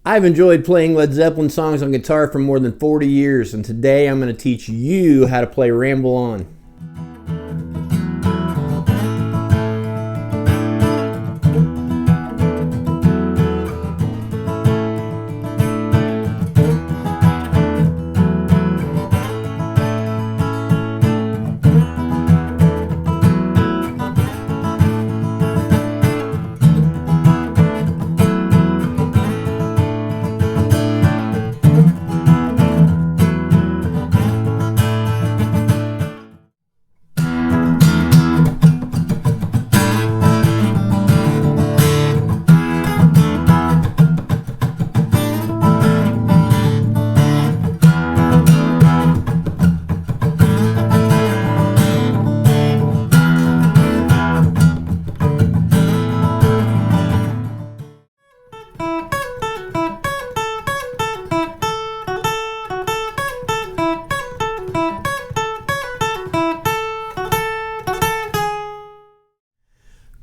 I've enjoyed playing Led Zeppelin songs on guitar for more than 40 years, and today I'm going to teach you how to play Ramble On.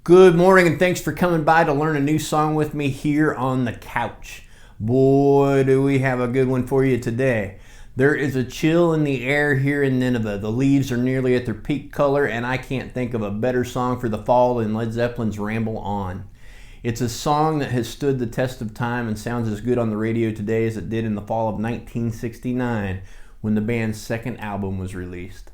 Good morning, and thanks for coming by to learn a new song with me here on the couch. Boy, do we have a good one for you today. There is a chill in the air here in Nineveh. The leaves are nearly at their peak color, and I can't think of a better song for the fall than Led Zeppelin's Ramble On. It's a song that has stood the test of time and sounds as good on the radio today as it did in the fall of 1969 when the band's second album was released.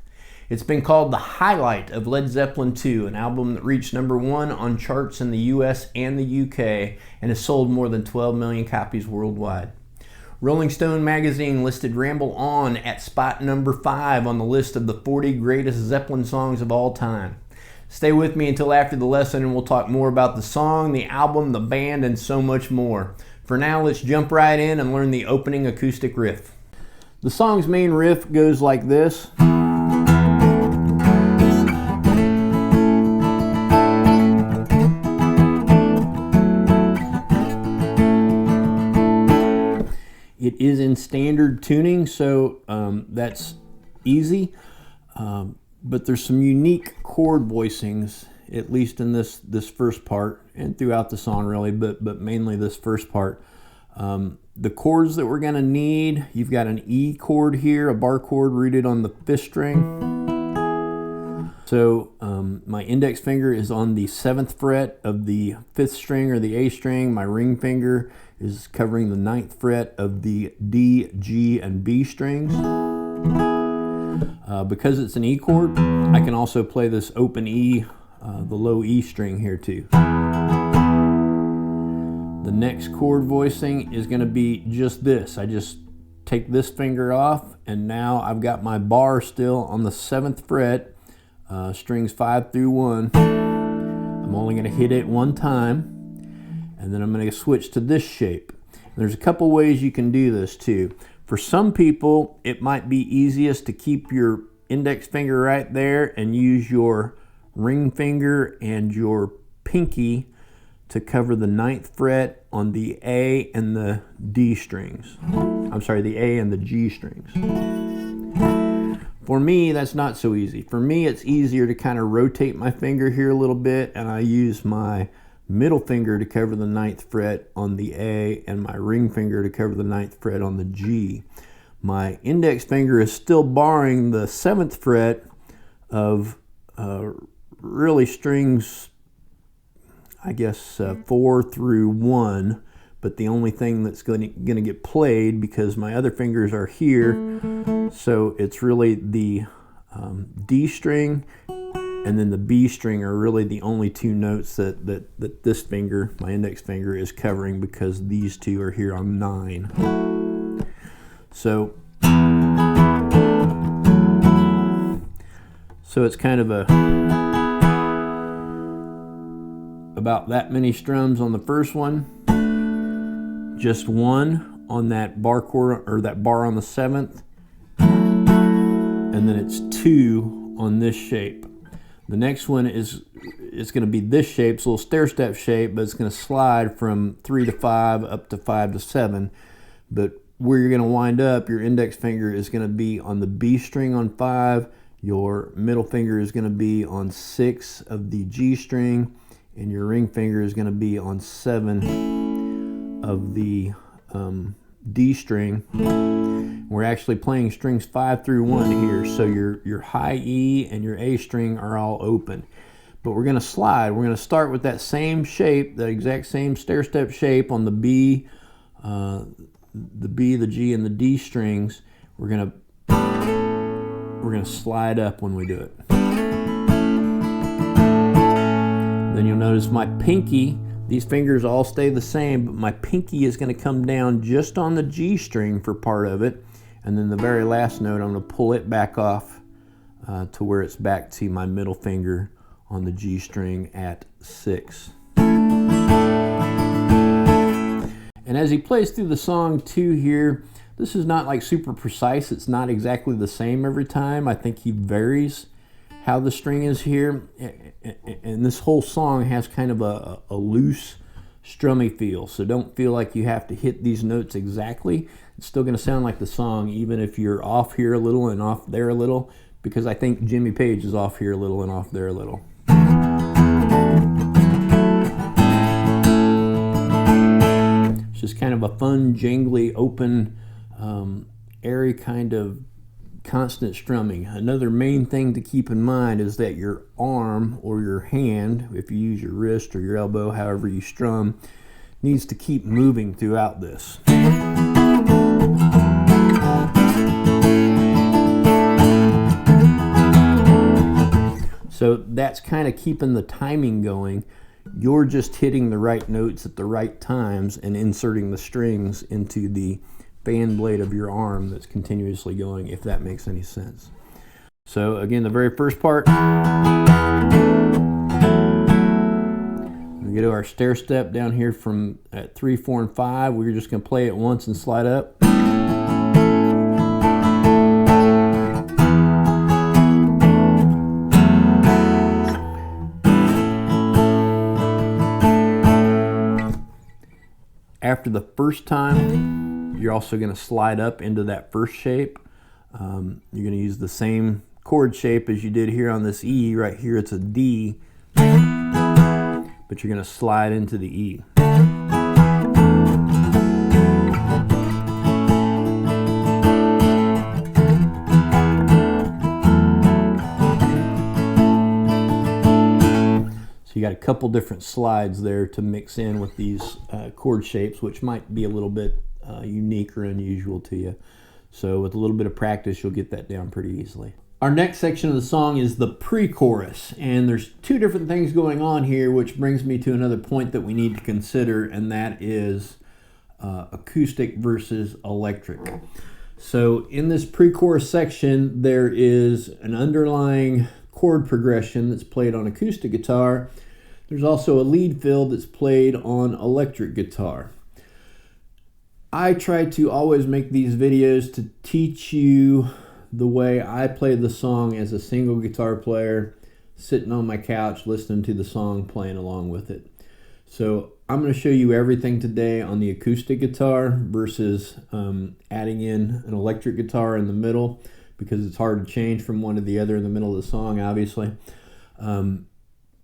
It's been called the highlight of Led Zeppelin II, an album that reached #1 on charts in the US and the UK and has sold more than 12 million copies worldwide. Rolling Stone magazine listed Ramble On at spot number 5 on the list of the 40 greatest Zeppelin songs of all time. Stay with me until after the lesson and we'll talk more about the song, the album, the band, and so much more. For now, let's jump right in and learn the opening acoustic riff. The song's main riff goes like this. It is in standard tuning, so that's easy, but there's some unique chord voicings, at least in this first part, and throughout the song really, but mainly this first part. The chords that we're going to need, you've got an E chord here, a bar chord rooted on the 5th string. So my index finger is on the 7th fret of the 5th string or the A string. My ring finger is covering the 9th fret of the D, G, and B strings. Because it's an E chord, I can also play this open E, the low E string here too. The next chord voicing is going to be just this. I just take this finger off, and now I've got my bar still on the 7th fret, strings 5 through 1. I'm only going to hit it one time, and then I'm going to switch to this shape. There's a couple ways you can do this too. For some people, it might be easiest to keep your index finger right there and use your ring finger and your pinky to cover the 9th fret on the A and the D strings. I'm sorry, the A and the G strings. For me, that's not so easy. For me, it's easier to kind of rotate my finger here a little bit, and I use my middle finger to cover the 9th fret on the A and my ring finger to cover the 9th fret on the G. My index finger is still barring the 7th fret of really strings, I guess 4 through 1, but the only thing that's going to get played, because my other fingers are here, so it's really the D string and then the B string are really the only two notes that this finger, my index finger, is covering, because these two are here on 9. So it's kind of about that many strums on the first one, just one on that bar chord, or that bar on the 7th, and then it's 2 on this shape. The next one is going to be this shape. It's a little stair-step shape, but it's going to slide from 3 to 5 up to 5 to 7. But where you're going to wind up, your index finger is going to be on the B string on 5. Your middle finger is going to be on 6 of the G string, and your ring finger is going to be on 7 of the D string. We're actually playing strings 5 through 1 here, so your high E and your A string are all open. But we're going to slide. We're going to start with that same shape, that exact same stair-step shape on the B, the G, and the D strings. We're going to slide up when we do it. Then you'll notice my pinky, these fingers all stay the same, but my pinky is going to come down just on the G string for part of it. And then the very last note, I'm going to pull it back off to where it's back to my middle finger on the G string at 6. And as he plays through the song too here, this is not like super precise. It's not exactly the same every time. I think he varies how the string is here. And this whole song has kind of a loose, strummy feel. So don't feel like you have to hit these notes exactly. It's still going to sound like the song, even if you're off here a little and off there a little, because I think Jimmy Page is off here a little and off there a little. It's just kind of a fun, jangly, open, airy kind of constant strumming. Another main thing to keep in mind is that your arm or your hand, if you use your wrist or your elbow, however you strum, needs to keep moving throughout this. So that's kind of keeping the timing going. You're just hitting the right notes at the right times and inserting the strings into the fan blade of your arm that's continuously going, if that makes any sense. So again, the very first part, we get to our stair step down here from at 3, 4, and 5. We're just going to play it once and slide up. After the first time, you're also going to slide up into that first shape. You're going to use the same chord shape as you did here on this E. Right here it's a D, but you're going to slide into the E. You got a couple different slides there to mix in with these chord shapes, which might be a little bit unique or unusual to you. So with a little bit of practice, you'll get that down pretty easily. Our next section of the song is the pre-chorus, and there's two different things going on here, which brings me to another point that we need to consider, and that is acoustic versus electric. So in this pre-chorus section, there is an underlying chord progression that's played on acoustic guitar. There's also a lead fill that's played on electric guitar. I try to always make these videos to teach you the way I play the song as a single guitar player, sitting on my couch, listening to the song, playing along with it. So I'm going to show you everything today on the acoustic guitar versus adding in an electric guitar in the middle, because it's hard to change from one to the other in the middle of the song, obviously.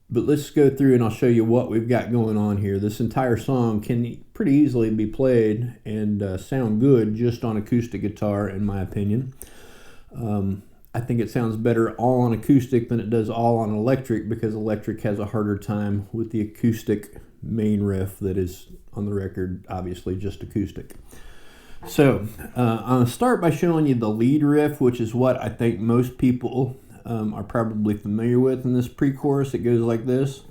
But let's go through and I'll show you what we've got going on here. This entire song can pretty easily be played and sound good just on acoustic guitar, in my opinion. I think it sounds better all on acoustic than it does all on electric, because electric has a harder time with the acoustic main riff that is on the record, obviously just acoustic. So I'm going to start by showing you the lead riff, which is what I think most people are probably familiar with in this pre-chorus. It goes like this.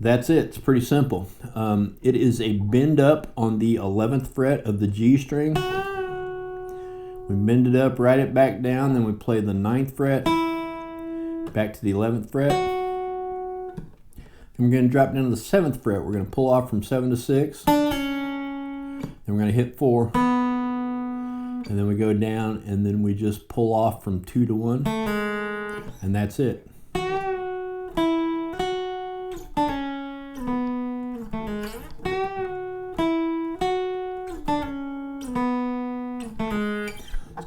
That's it. It's pretty simple. It is a bend up on the 11th fret of the G string. We bend it up, write it back down, then we play the 9th fret, back to the 11th fret. Then we're going to drop down to the 7th fret. We're going to pull off from 7 to 6. Then we're going to hit 4. And then we go down, and then we just pull off from 2 to 1. And that's it.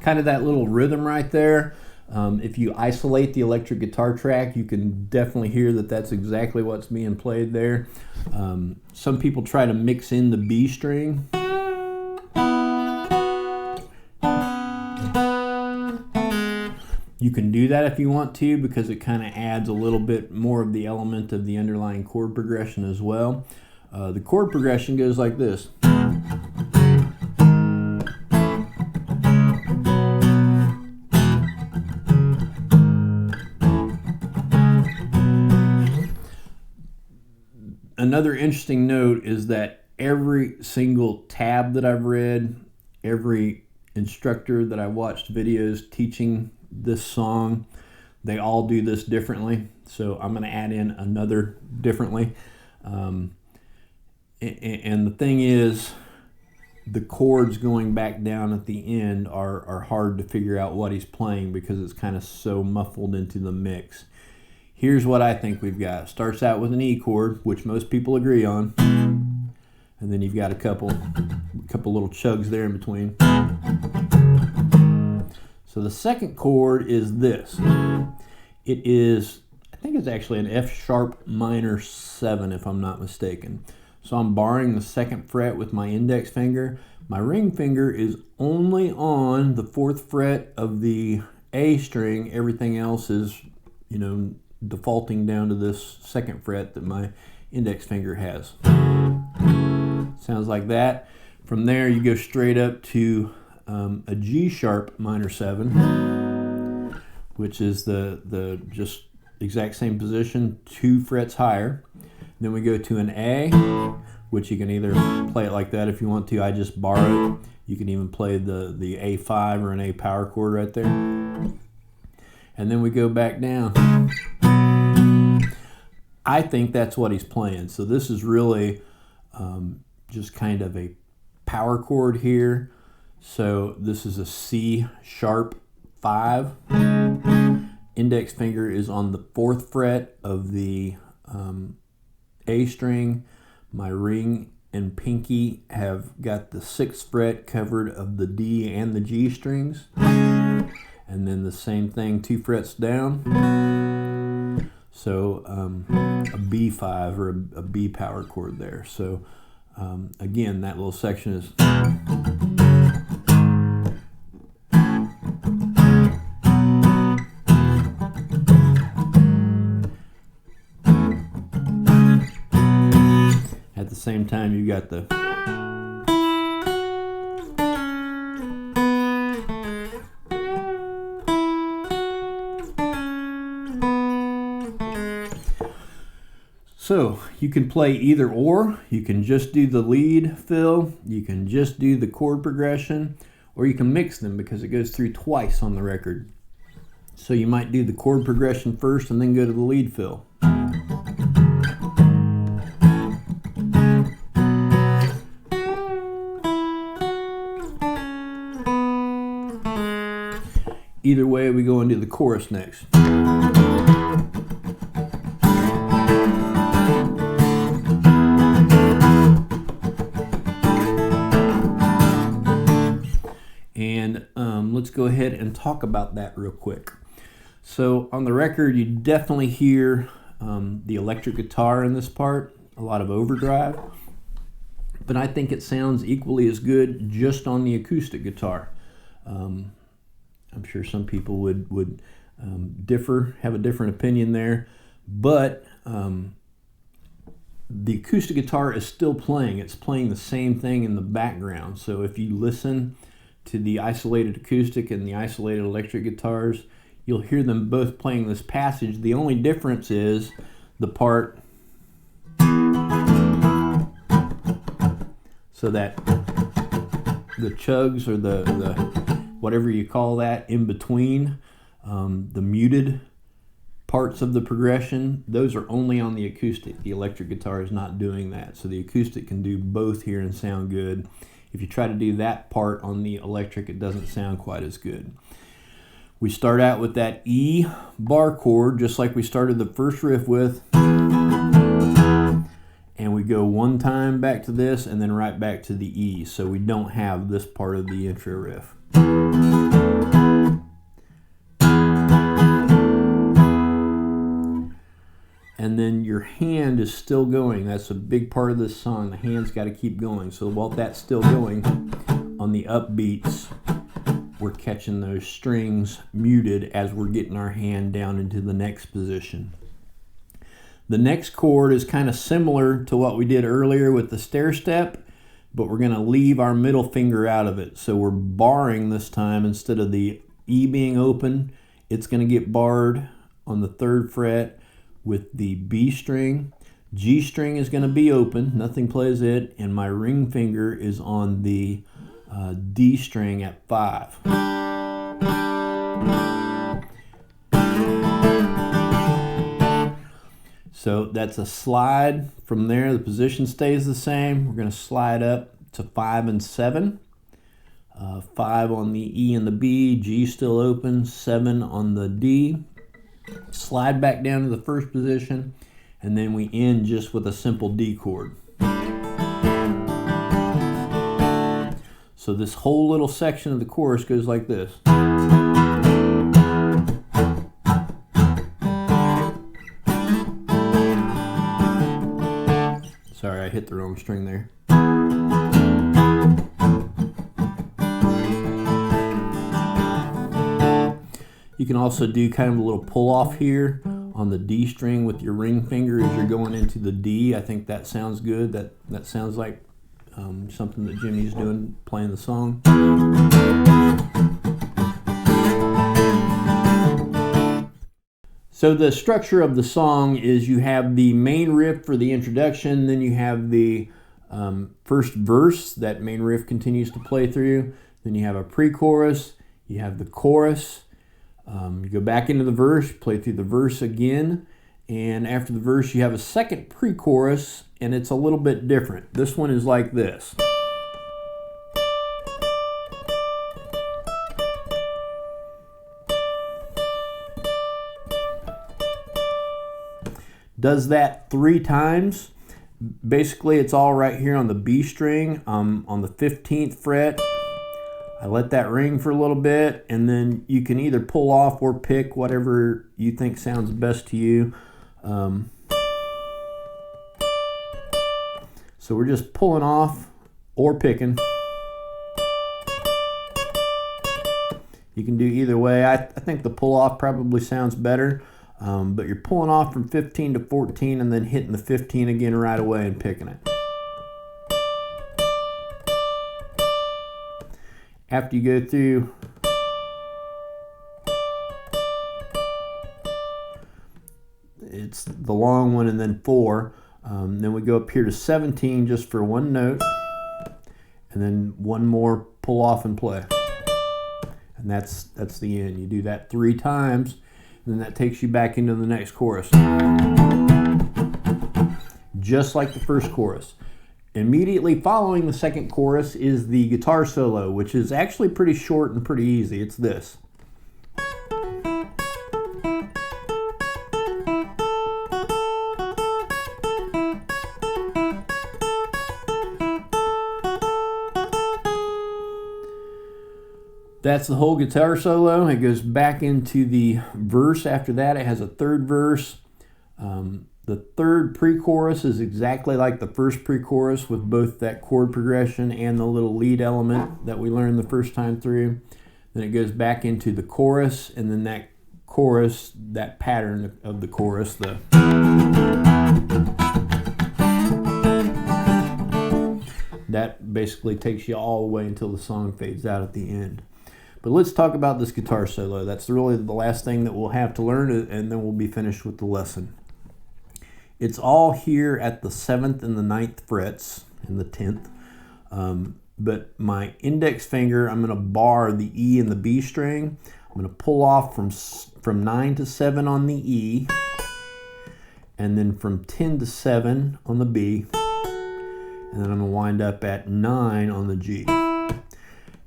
kind of that little rhythm right there. If you isolate the electric guitar track, you can definitely hear that that's exactly what's being played there. Some people try to mix in the B string. You can do that if you want to, because it kind of adds a little bit more of the element of the underlying chord progression as well. The chord progression goes like this. Another interesting note is that every single tab that I've read, every instructor that I watched videos teaching this song, they all do this differently. So I'm going to add in another differently. And the thing is, the chords going back down at the end are hard to figure out what he's playing because it's kind of so muffled into the mix. Here's what I think we've got. Starts out with an E chord, which most people agree on. And then you've got a couple little chugs there in between. So the second chord is this. It is, I think it's actually an F sharp minor 7 if I'm not mistaken. So I'm barring the second fret with my index finger. My ring finger is only on the 4th fret of the A string. Everything else is, defaulting down to this 2nd fret that my index finger has. Sounds like that. From there you go straight up to a G sharp minor 7, which is the just exact same position, 2 frets higher. Then we go to an A, which you can either play it like that if you want to. I just borrow it. You can even play the A5 or an A power chord right there. And then we go back down. I think that's what he's playing. So this is really just kind of a power chord here. So this is a C sharp 5. Index finger is on the 4th fret of the A string. My ring and pinky have got the 6th fret covered of the D and the G strings. And then the same thing, 2 frets down. So a B5 or a B power chord there. So again, that little section is. At the same time, you got the. So you can play either or. You can just do the lead fill, you can just do the chord progression, or you can mix them because it goes through twice on the record. So you might do the chord progression first and then go to the lead fill. Either way, we go into the chorus next. And let's go ahead and talk about that real quick. So on the record, you definitely hear the electric guitar in this part, a lot of overdrive, but I think it sounds equally as good just on the acoustic guitar. I'm sure some people would differ, have a different opinion there, but the acoustic guitar is still playing. It's playing the same thing in the background. So if you listen to the isolated acoustic and the isolated electric guitars, you'll hear them both playing this passage. The only difference is the part, so that the chugs or the whatever you call that in between, the muted parts of the progression, those are only on the acoustic. The electric guitar is not doing that. So the acoustic can do both here and sound good. If you try to do that part on the electric, it doesn't sound quite as good. We start out with that E bar chord, just like we started the first riff with. And we go one time back to this and then right back to the E. So we don't have this part of the intro riff. and then your hand is still going. That's a big part of this song. The hand's got to keep going. So while that's still going, on the upbeats, we're catching those strings muted as we're getting our hand down into the next position. The next chord is kind of similar to what we did earlier with the stair step, but we're going to leave our middle finger out of it. So we're barring this time. Instead of the E being open, it's going to get barred on the 3rd fret with the B string. G string is going to be open, nothing plays it, and my ring finger is on the D string at 5. So that's a slide from there. The position stays the same. We're going to slide up to 5 and 7. 5 on the E and the B, G still open, 7 on the D. Slide back down to the first position, and then we end just with a simple D chord. So this whole little section of the chorus goes like this. Sorry, I hit the wrong string there. You can also do kind of a little pull off here on the D string with your ring finger as you're going into the D. I think that sounds good. That sounds like something that Jimmy's doing, playing the song. So the structure of the song is you have the main riff for the introduction, then you have the first verse, that main riff continues to play through, then you have a pre-chorus, you have the chorus, you go back into the verse, play through the verse again, and after the verse you have a second pre-chorus, and it's a little bit different. This one is like this. Does that 3 times. Basically, it's all right here on the B string, on the 15th fret. I let that ring for a little bit, and then you can either pull off or pick whatever you think sounds best to you. So we're just pulling off or picking. You can do either way. I think the pull off probably sounds better, but you're pulling off from 15 to 14 and then hitting the 15 again right away and picking it. After you go through it's the long one and then 4. Then we go up here to 17 just for one note, and then one more pull off and play. And that's the end. You do that 3 times, and then that takes you back into the next chorus. Just like the first chorus. Immediately following the second chorus is the guitar solo, which is actually pretty short and pretty easy. It's this. That's the whole guitar solo. It goes back into the verse after that. It has a 3rd verse. The 3rd pre-chorus is exactly like the first pre-chorus with both that chord progression and the little lead element that we learned the first time through. Then it goes back into the chorus, and then that chorus, that pattern of the chorus, that basically takes you all the way until the song fades out at the end. But let's talk about this guitar solo. That's really the last thing that we'll have to learn, and then we'll be finished with the lesson. It's all here at the 7th and the 9th frets and the 10th. But my index finger, I'm going to bar the E and the B string. I'm going to pull off from 9 to 7 on the E, and then from 10 to 7 on the B, and then I'm going to wind up at 9 on the G.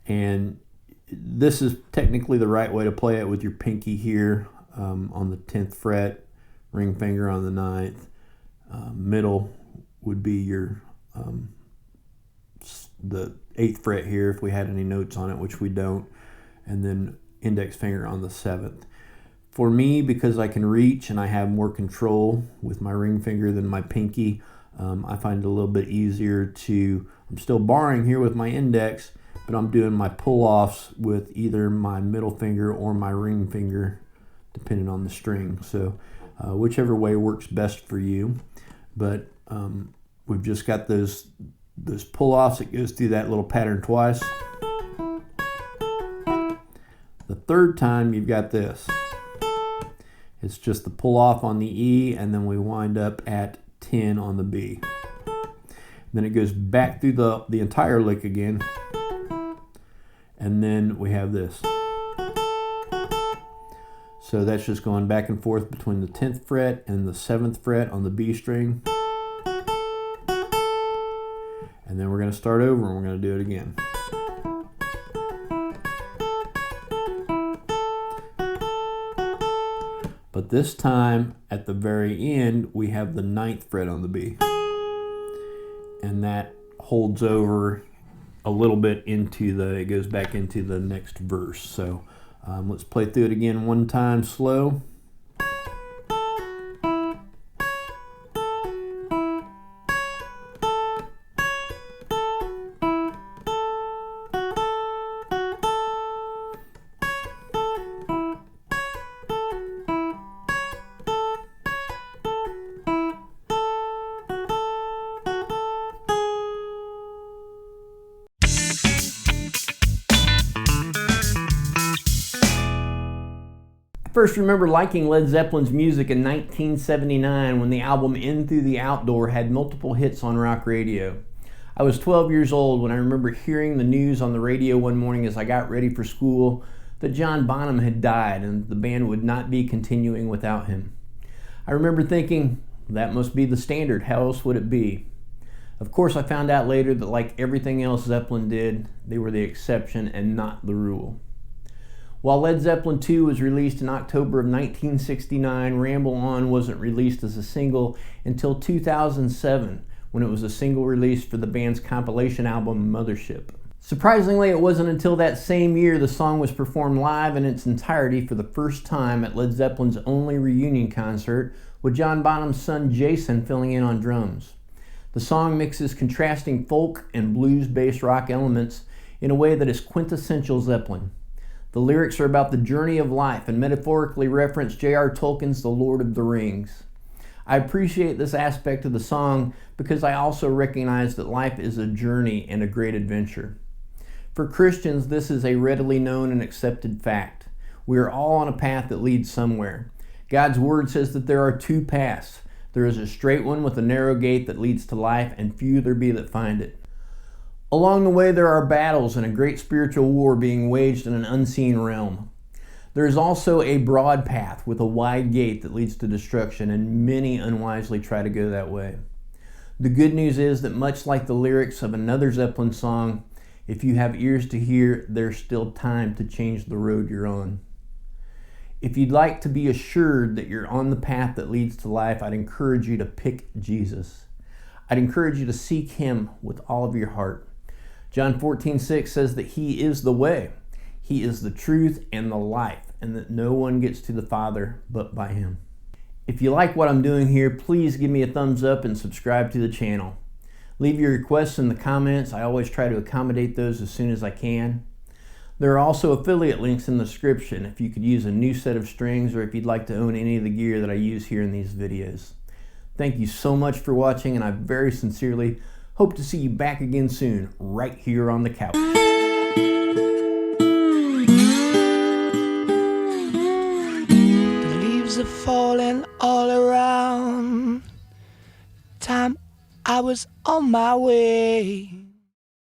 And this is technically the right way to play it with your pinky here on the 10th fret, ring finger on the 9th. Middle would be your the 8th fret here if we had any notes on it, which we don't, and then index finger on the 7th. For me, because I can reach and I have more control with my ring finger than my pinky, I find it a little bit easier to, I'm still barring here with my index, but I'm doing my pull-offs with either my middle finger or my ring finger, depending on the string. So whichever way works best for you. But we've just got those pull-offs. It goes through that little pattern twice. The third time you've got this. It's just the pull-off on the E, and then we wind up at 10 on the B. Then it goes back through the entire lick again, and then we have this. So that's just going back and forth between the 10th fret and the 7th fret on the B string. And then we're going to start over and we're going to do it again. But this time, at the very end, we have the 9th fret on the B. And that holds over a little bit into it goes back into the next verse. So let's play through it again one time slow. I first remember liking Led Zeppelin's music in 1979 when the album In Through the Outdoor had multiple hits on rock radio. I was 12 years old when I remember hearing the news on the radio one morning as I got ready for school that John Bonham had died and the band would not be continuing without him. I remember thinking, that must be the standard, how else would it be? Of course, I found out later that like everything else Zeppelin did, they were the exception and not the rule. While Led Zeppelin II was released in October of 1969, Ramble On wasn't released as a single until 2007, when it was a single release for the band's compilation album Mothership. Surprisingly, it wasn't until that same year the song was performed live in its entirety for the first time at Led Zeppelin's only reunion concert, with John Bonham's son Jason filling in on drums. The song mixes contrasting folk and blues-based rock elements in a way that is quintessential Zeppelin. The lyrics are about the journey of life and metaphorically reference J.R. Tolkien's The Lord of the Rings. I appreciate this aspect of the song because I also recognize that life is a journey and a great adventure. For Christians, this is a readily known and accepted fact. We are all on a path that leads somewhere. God's word says that there are two paths. There is a straight one with a narrow gate that leads to life, and few there be that find it. Along the way, there are battles and a great spiritual war being waged in an unseen realm. There is also a broad path with a wide gate that leads to destruction, and many unwisely try to go that way. The good news is that much like the lyrics of another Zeppelin song, if you have ears to hear, there's still time to change the road you're on. If you'd like to be assured that you're on the path that leads to life, I'd encourage you to pick Jesus. I'd encourage you to seek Him with all of your heart. John 14:6 says that He is the way, He is the truth and the life, and that no one gets to the Father but by Him. If you like what I'm doing here, please give me a thumbs up and subscribe to the channel. Leave your requests in the comments. I always try to accommodate those as soon as I can. There are also affiliate links in the description if you could use a new set of strings or if you'd like to own any of the gear that I use here in these videos. Thank you so much for watching, and I very sincerely hope to see you back again soon, right here on the couch. The leaves are falling all around. Time I was on my way.